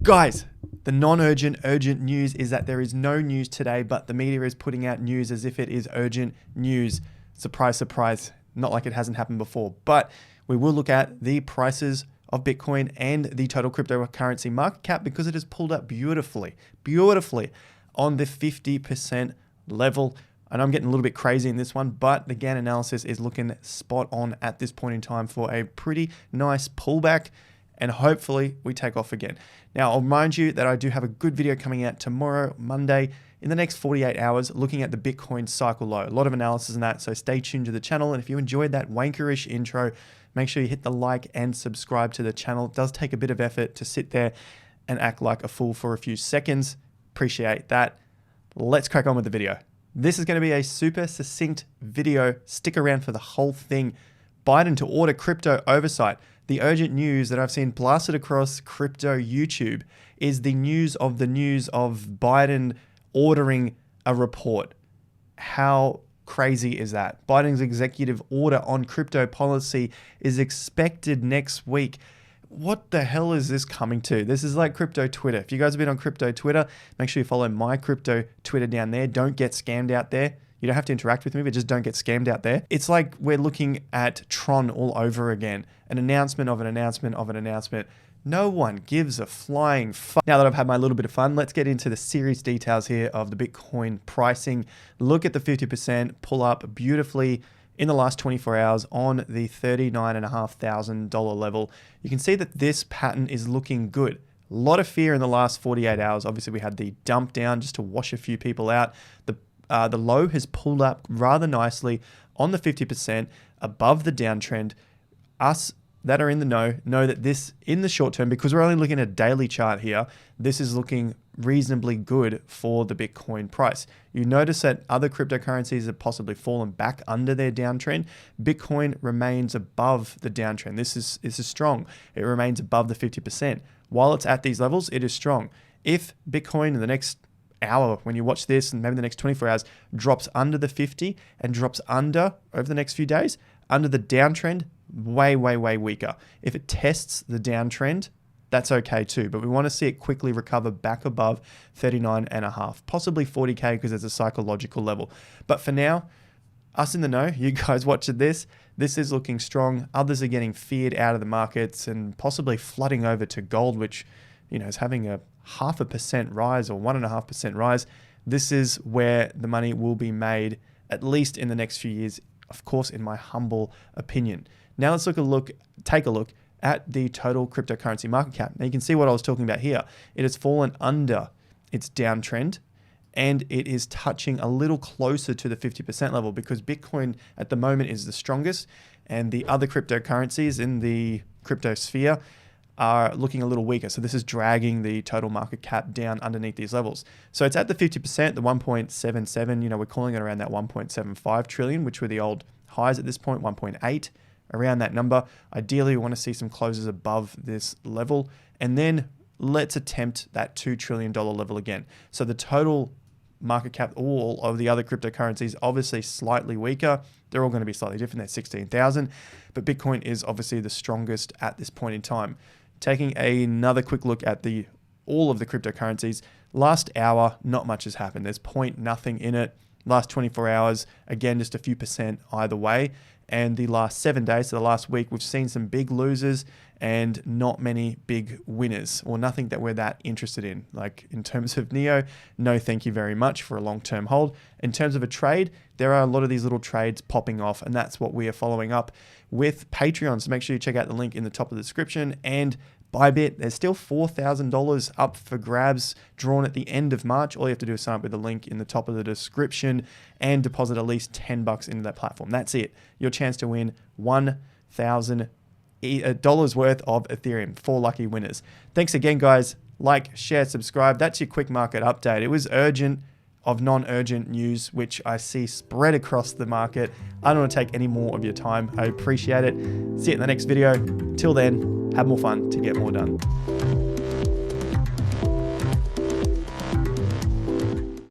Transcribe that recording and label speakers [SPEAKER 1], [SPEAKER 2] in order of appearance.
[SPEAKER 1] Guys, the non-urgent, urgent news is that there is no news today, but the media is putting out news as if it is urgent news. Surprise, surprise. Not like it hasn't happened before, but we will look at the prices of Bitcoin and the total cryptocurrency market cap because it has pulled up beautifully on the 50% level. And I'm getting a little bit crazy in this one, but the GAN analysis is looking spot on at this point in time for a pretty nice pullback. And hopefully we take off again. Now, I'll remind you that I do have a good video coming out tomorrow, Monday, in the next 48 hours, looking at the Bitcoin cycle low. A lot of analysis in that, so stay tuned to the channel. And if you enjoyed that wankerish intro, make sure you hit the like and subscribe to the channel. It does take a bit of effort to sit there and act like a fool for a few seconds. Appreciate that. Let's crack on with the video. This is going to be a super succinct video. Stick around for the whole thing. Biden to order crypto oversight. The urgent news that I've seen blasted across crypto YouTube is the news of Biden ordering a report. How crazy is that? Biden's executive order on crypto policy is expected next week. What the hell is this coming to? This is like crypto Twitter. If you guys have been on crypto Twitter, make sure you follow my crypto Twitter down there. Don't get scammed out there. You don't have to interact with me, but just don't get scammed out there. It's like we're looking at Tron all over again. An announcement of an announcement of an announcement. No one gives a flying fuck. Now that I've had my little bit of fun, let's get into the serious details here of the Bitcoin pricing. Look at the 50% pull up beautifully in the last 24 hours on the $39,500 level. You can see that this pattern is looking good. A lot of fear in the last 48 hours. Obviously, we had the dump down just to wash a few people out. The low has pulled up rather nicely on the 50% above the downtrend. Us that are in the know that this in the short term, because we're only looking at a daily chart here, this is looking reasonably good for the Bitcoin price. You notice that other cryptocurrencies have possibly fallen back under their downtrend. Bitcoin remains above the downtrend. This is strong. It remains above the 50%. While it's at these levels, it is strong. If Bitcoin in the next hour, when you watch this, and maybe the next 24 hours, drops under the 50 and drops under over the next few days, under the downtrend, way weaker. If it tests the downtrend, that's okay too, but we want to see it quickly recover back above 39.5, possibly 40K because there's a psychological level. But for now, us in the know, you guys watching this is looking strong. Others are getting feared out of the markets and possibly flooding over to gold, which is having a 0.5% rise or 1.5% rise. This is where the money will be made, at least in the next few years, of course, in my humble opinion. Now let's take a look at the total cryptocurrency market cap. Now you can see what I was talking about here. It has fallen under its downtrend and it is touching a little closer to the 50% level because Bitcoin at the moment is the strongest and the other cryptocurrencies in the crypto sphere are looking a little weaker. So this is dragging the total market cap down underneath these levels. So it's at the 50%, the 1.77, we're calling it around that 1.75 trillion, which were the old highs at this point, 1.8, around that number. Ideally, we want to see some closes above this level. And then let's attempt that $2 trillion level again. So the total market cap, all of the other cryptocurrencies, obviously slightly weaker. They're all going to be slightly different. They're 16,000, but Bitcoin is obviously the strongest at this point in time. Taking another quick look at all of the cryptocurrencies, last hour, not much has happened. There's nothing in it. Last 24 hours, again, just a few percent either way. And the last 7 days, so the last week, we've seen some big losers and not many big winners, or nothing that we're that interested in. Like in terms of NEO, no thank you very much for a long-term hold. In terms of a trade, there are a lot of these little trades popping off, and that's what we are following up with Patreon. So make sure you check out the link in the top of the description. And Bybit, there's still $4,000 up for grabs drawn at the end of March. All you have to do is sign up with the link in the top of the description and deposit at least $10 into that platform. That's it. Your chance to win $1,000 worth of Ethereum. 4 lucky winners. Thanks again, guys. Like, share, subscribe. That's your quick market update. It was urgent of non-urgent news, which I see spread across the market. I don't want to take any more of your time. I appreciate it. See you in the next video. Till then, have more fun to get more done.